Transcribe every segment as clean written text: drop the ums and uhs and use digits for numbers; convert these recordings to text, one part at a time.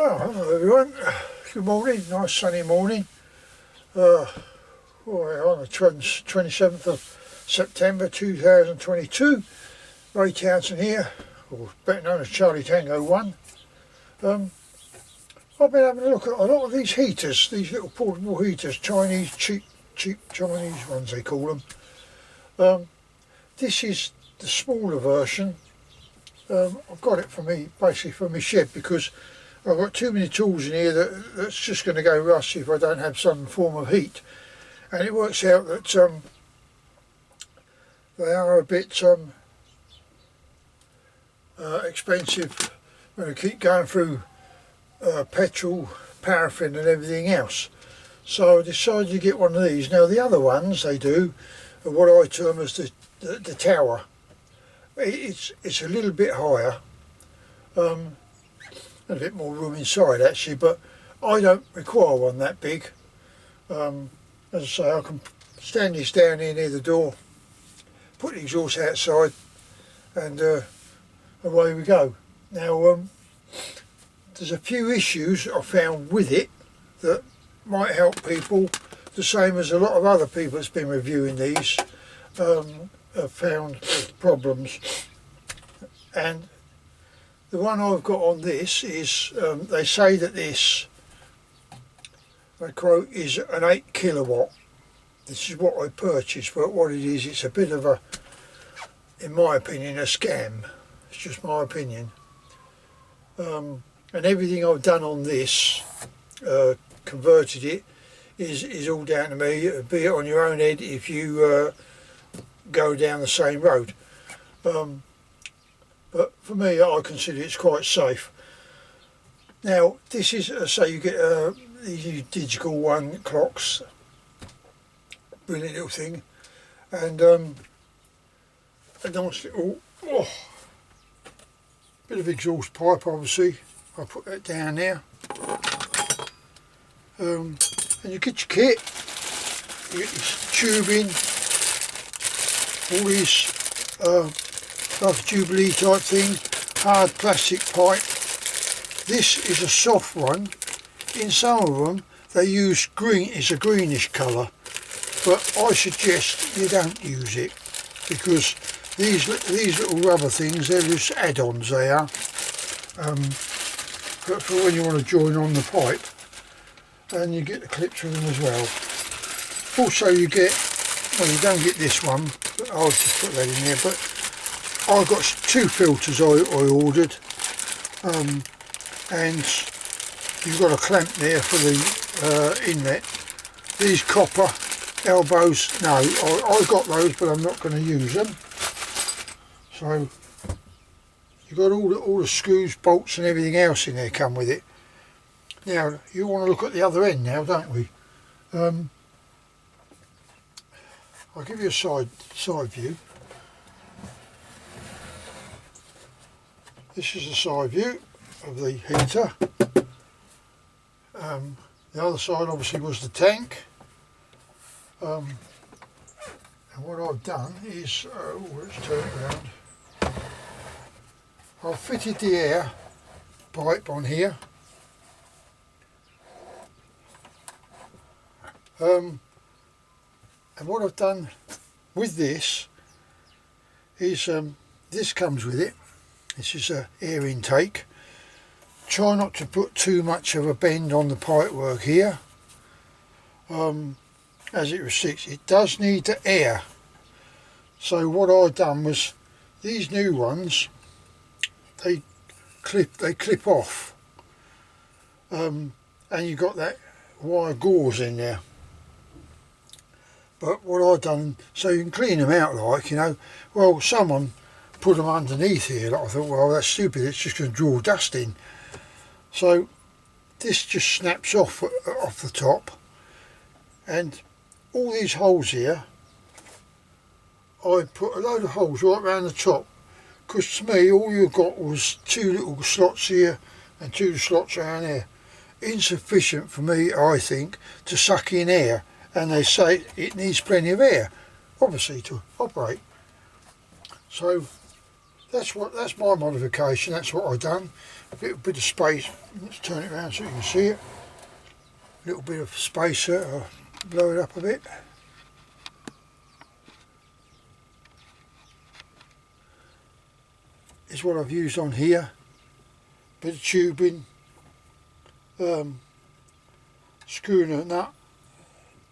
Oh, hello everyone. Good morning, nice sunny morning. We're on the 27th of September 2022. Ray Townsend here, or better known as Charlie Tango 1. I've been having a look at a lot of these heaters, these little portable heaters, Chinese, cheap Chinese ones they call them. This is the smaller version. I've got it for me, basically for my shed, because I've got too many tools in here that's just going to go rusty if I don't have some form of heat. And it works out that they are a bit expensive when I keep going through petrol, paraffin and everything else. So I decided to get one of these. Now the other ones they do are what I term as the tower. It's a little bit higher. A bit more room inside actually, but I don't require one that big. As I say, I can stand this down here near the door, put the exhaust outside, and away we go. Now there's a few issues I found with it that might help people, the same as a lot of other people that's been reviewing these have found problems. And the one I've got on this is, they say that this, I quote, is an 8 kilowatt. This is what I purchased, but what it is, it's a bit of a, in my opinion, a scam. It's just my opinion. And everything I've done on this, converted it, is all down to me, be it on your own head if you go down the same road. But for me, I consider it's quite safe. Now, this is, say you get these digital one clocks, brilliant little thing, and a nice little bit of exhaust pipe, obviously. I'll put that down there. And you get your kit, you get this tubing, all these like a Jubilee type thing, hard plastic pipe. This is a soft one. In some of them they use green, it's a greenish colour, but I suggest you don't use it, because these little rubber things, they're just add-ons, they are, but for when you want to join on the pipe. And you get the clips with them as well. Also you get, well, you don't get this one, but I'll just put that in there, but I've got 2 filters I ordered, and you've got a clamp there for the inlet. These copper elbows, no, I got those, but I'm not going to use them. So you've got all the screws, bolts and everything else in there come with it. Now you want to look at the other end now, don't we? I'll give you a side view. This is the side view of the heater. The other side obviously was the tank. And what I've done is, let's turn it around. I've fitted the air pipe on here. And what I've done with this is, this comes with it. This is a air intake. Try not to put too much of a bend on the pipe work here, as it restricts. It does need the air. So what I've done was, these new ones, they clip off, and you've got that wire gauze in there. But what I've done, so you can clean them out, like, you know, well, someone put them underneath here, like, I thought, well, that's stupid, it's just going to draw dust in. So this just snaps off the top, and all these holes here, I put a load of holes right around the top, because to me all you got was 2 little slots here and 2 slots around there. Insufficient for me, I think, to suck in air, and they say it needs plenty of air, obviously, to operate. So that's my modification. That's what I've done. A little bit of space. Let's turn it around so you can see it. A little bit of spacer. I'll blow it up a bit. Is what I've used on here. Bit of tubing. Screwing a nut.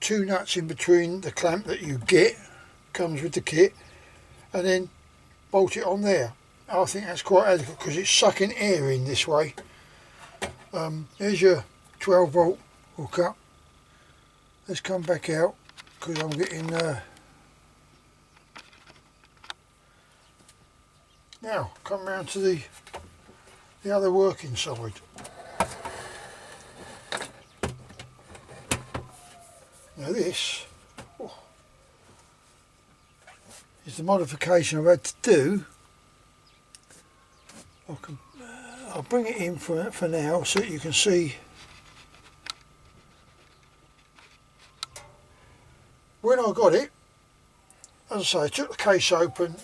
2 nuts in between the clamp that you get. Comes with the kit. And then bolt it on there. I think that's quite adequate because it's sucking air in this way. There's your 12 volt hookup. Let's come back out because I'm getting now come round to the other working side. Now this is the modification I've had to do. I'll bring it in for now so that you can see. When I got it, as I say, I took the case open,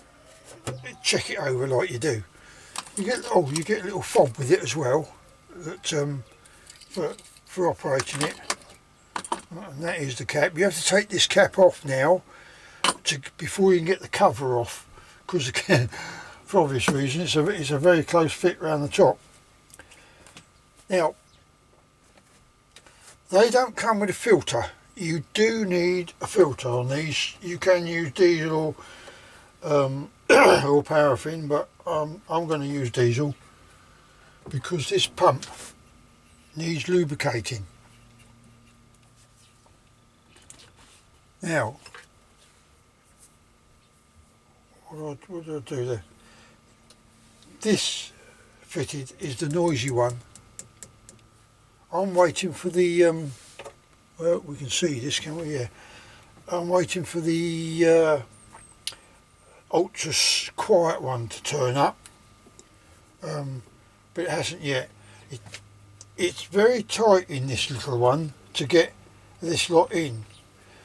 check it over like you do. You get a little fob with it as well, that for operating it. And that is the cap. You have to take this cap off now before you can get the cover off, because again, for obvious reasons, it's a very close fit around the top. Now, they don't come with a filter. You do need a filter on these. You can use diesel or paraffin, but I'm going to use diesel because this pump needs lubricating. Now, what do I do there? This fitted is the noisy one. I'm waiting for the well, we can see this, can we? Yeah. I'm waiting for the ultra quiet one to turn up, but it hasn't yet. It's very tight in this little one to get this lot in,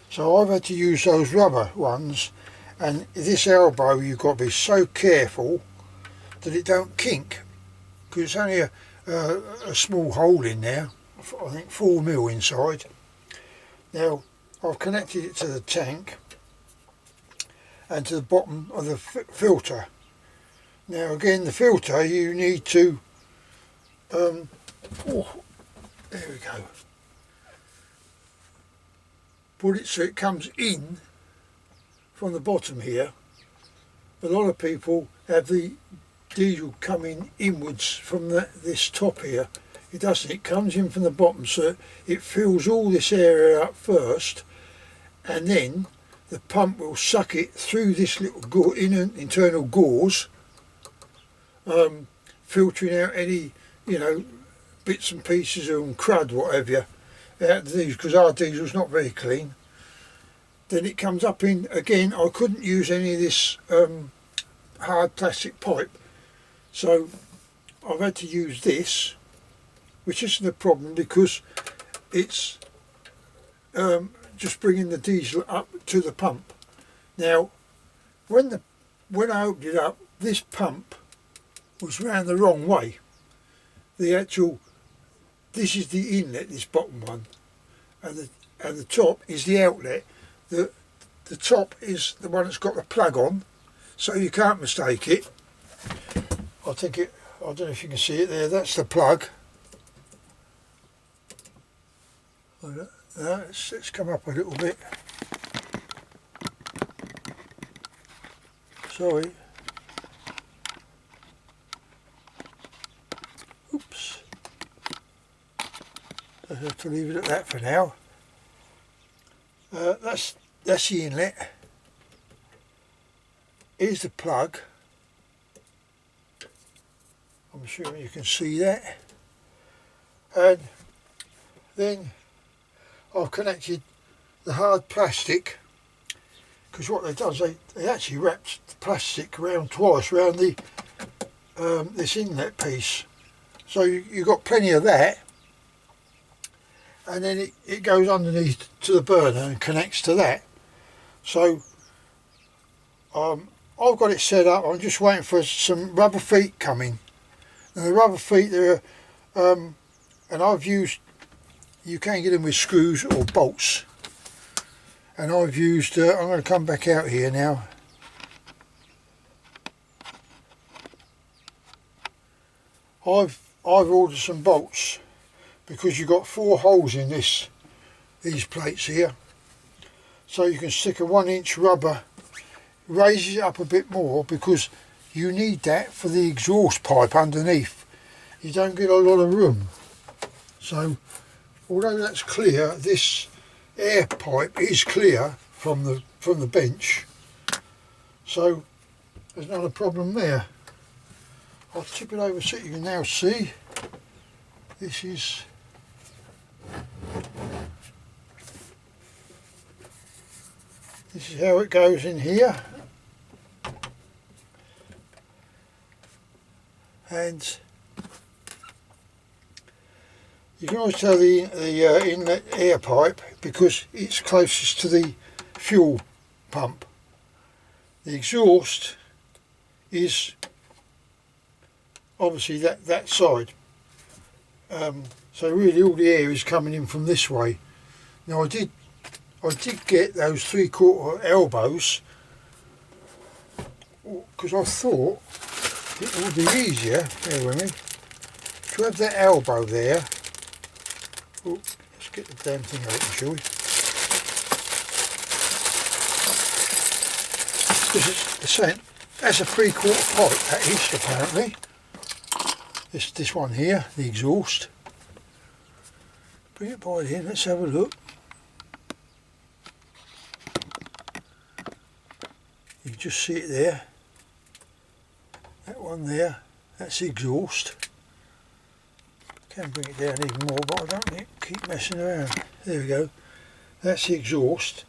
so I've had to use those rubber ones, and this elbow you've got to be so careful that it don't kink, because it's only a small hole in there, I think 4mm inside. Now I've connected it to the tank and to the bottom of the filter. Now again, the filter you need to oh, there we go, put it so it comes in from the bottom here. A lot of people have the diesel coming inwards from this top here. It doesn't. It comes in from the bottom, so it fills all this area up first, and then the pump will suck it through this little internal gauze, filtering out any, bits and pieces of crud, whatever, out of these, because our diesel's not very clean. Then it comes up in again. I couldn't use any of this hard plastic pipe, so I've had to use this, which isn't a problem because it's just bringing the diesel up to the pump. Now, when I opened it up, this pump was round the wrong way. This is the inlet, this bottom one, and the top is the outlet. The top is the one that's got the plug on, so you can't mistake it. I don't know if you can see it there. That's the plug. Let's come up a little bit. Sorry. Oops. I have to leave it at that for now. That's the inlet. Here's the plug. I'm sure you can see that. And then I've connected the hard plastic, because what they've done is they actually wrapped the plastic around twice around the this inlet piece, so you've got plenty of that, and then it goes underneath to the burner and connects to that. So I've got it set up. I'm just waiting for some rubber feet coming. And the rubber feet, and I've used, you can get them with screws or bolts. And I've used, I'm going to come back out here now. I've ordered some bolts because you've got 4 holes in these plates here. So you can stick a 1-inch rubber, raises it up a bit more because you need that for the exhaust pipe underneath. You don't get a lot of room. So although that's clear, this air pipe is clear from the bench. So there's not a problem there. I'll tip it over so you can now see. This is how it goes in here. And you can always tell the inlet air pipe because it's closest to the fuel pump. The exhaust is obviously that side. So really all the air is coming in from this way. Now I did get those 3/4 elbows because I thought it would be easier, bear with me, to have that elbow there. Oh, let's get the damn thing open, shall we? Because it's the scent. That's a 3/4 pipe, that is, apparently. This one here, the exhaust. Bring it by here, let's have a look. You can just see it there. That one there, that's the exhaust. Can bring it down even more, but I don't keep messing around. There we go. That's the exhaust.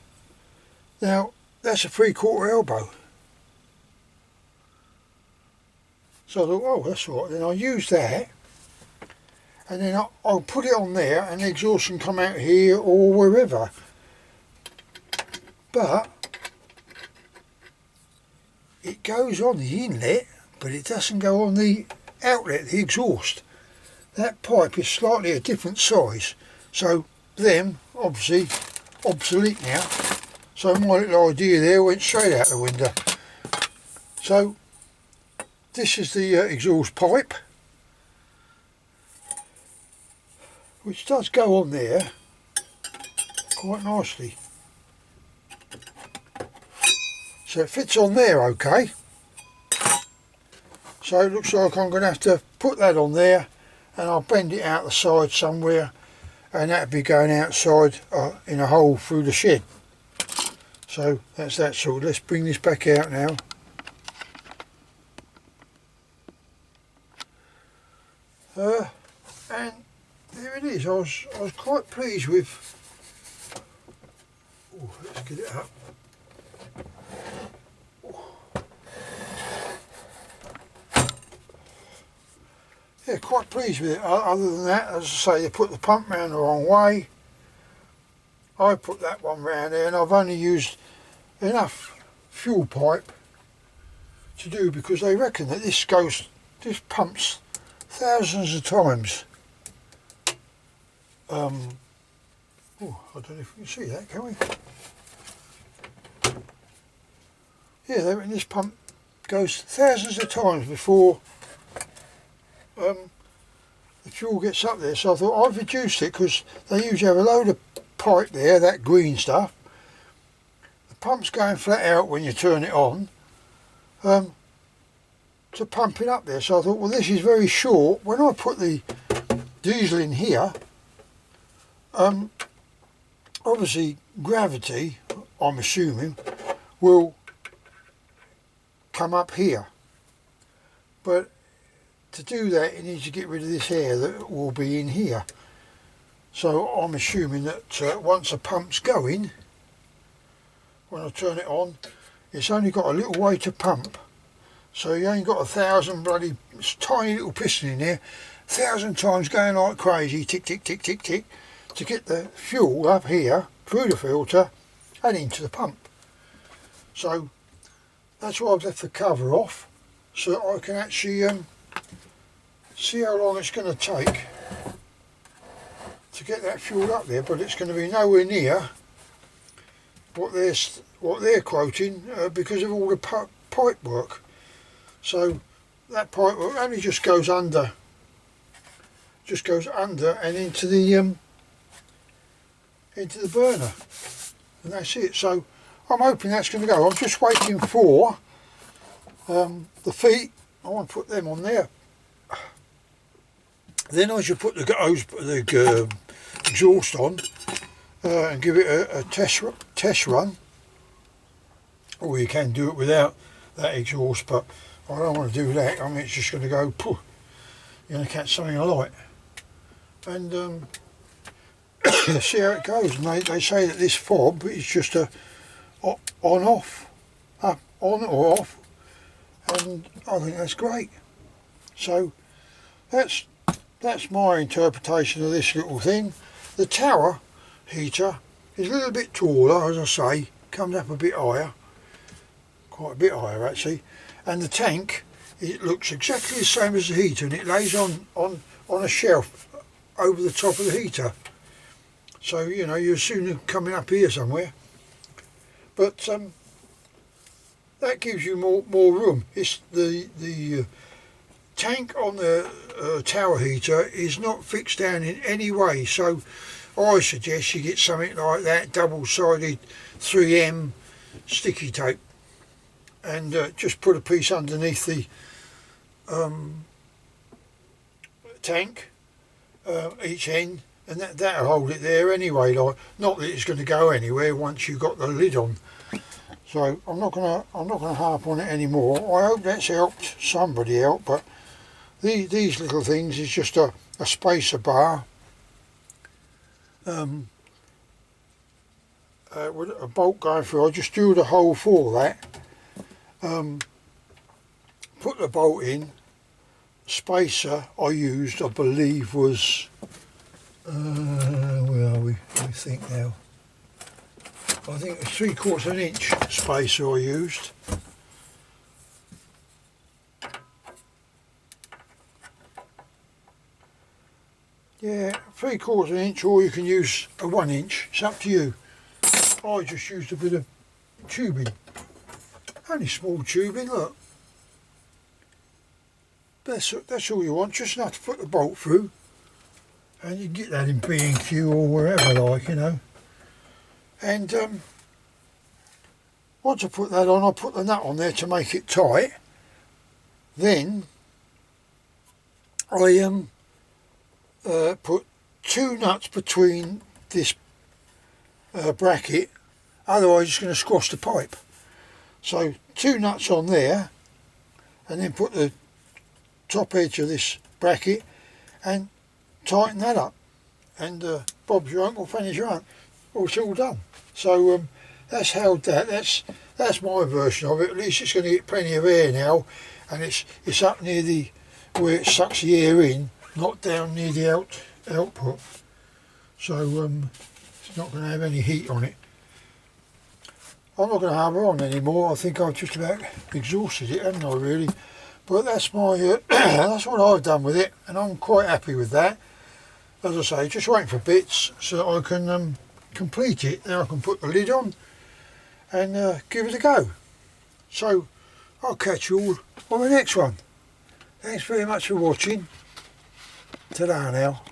Now, that's a 3/4 elbow. So I thought, oh, that's all right. Then I'll use that, and then I'll put it on there, and the exhaust can come out here or wherever. But it goes on the inlet, but it doesn't go on the outlet, the exhaust. That pipe is slightly a different size, so them obviously obsolete now. So my little idea there went straight out the window. So this is the exhaust pipe, which does go on there quite nicely. So it fits on there okay. So it looks like I'm going to have to put that on there, and I'll bend it out the side somewhere, and that'll be going outside in a hole through the shed. So that's that sort. Let's bring this back out now. And there it is. I was quite pleased with. Oh, let's get it up. Yeah, quite pleased with it. Other than that, as I say, they put the pump round the wrong way. I put that one round there, and I've only used enough fuel pipe to do, because they reckon that this pumps thousands of times. Oh, I don't know if we can see that, can we? Yeah, they reckon this pump goes thousands of times before the fuel gets up there. So I thought I've reduced it, because they usually have a load of pipe there, that green stuff. The pump's going flat out when you turn it on to pump it up there. So I thought, well, this is very short. When I put the diesel in here, obviously gravity, I'm assuming, will come up here, but to do that you need to get rid of this air that will be in here. So I'm assuming that once the pump's going, when I turn it on, it's only got a little way to pump. So you ain't got 1,000 bloody tiny little piston in there, 1,000 times going like crazy, tick tick tick tick tick, to get the fuel up here through the filter and into the pump. So that's why I've left the cover off, so that I can actually see how long it's going to take to get that fuel up there. But it's going to be nowhere near what they're quoting because of all the pipe work. So that pipe work only just goes under and into the burner, and that's it. So I'm hoping that's going to go. I'm just waiting for the feet. I want to put them on there. Then I should put the exhaust on and give it a test run. Or you can do it without that exhaust, but I don't want to do that. I mean, it's just going to go, poof, you're going to catch something I like. And see how it goes. And they say that this fob is just a on-off, up, on or off, and I think that's great. So that's my interpretation of this little thing. The tower heater is a little bit taller, as I say, comes up a bit higher, quite a bit higher actually, and the tank, it looks exactly the same as the heater, and it lays on a shelf over the top of the heater. So you know, you're soon coming up here somewhere. But that gives you more room. It's the tank on the tower heater is not fixed down in any way. So I suggest you get something like that, double-sided 3M sticky tape, and just put a piece underneath the tank, each end, and that'll hold it there anyway. Like, not that it's going to go anywhere once you've got the lid on. So I'm not gonna harp on it anymore. I hope that's helped somebody out. But these little things is just a spacer bar with a bolt going through. I just drilled a hole for that. Put the bolt in. Spacer I used, I believe, was where are we? Let me think now. I think it was 3/4 of an inch spacer I used. Yeah, 3/4 of an inch, or you can use a 1 inch. It's up to you. I just used a bit of tubing, only small tubing. Look. That's all you want, just enough to put the bolt through, and you can get that in B&Q or wherever, like, you know. And once I put that on, I put the nut on there to make it tight. Then I put 2 nuts between this bracket, otherwise it's going to squash the pipe. So 2 nuts on there, and then put the top edge of this bracket and tighten that up, and Bob's your uncle, Fanny's your aunt. Well, it's all done. So that's held that. That's my version of it. At least it's going to get plenty of air now, and it's up near the where it sucks the air in, not down near the output. So it's not going to have any heat on it. I'm not going to harbour on anymore. I think I've just about exhausted it, haven't I, really? But that's my that's what I've done with it, and I'm quite happy with that. As I say, just waiting for bits so that I can complete it. Then I can put the lid on and give it a go. So I'll catch you all on the next one. Thanks very much for watching. Ta-da now.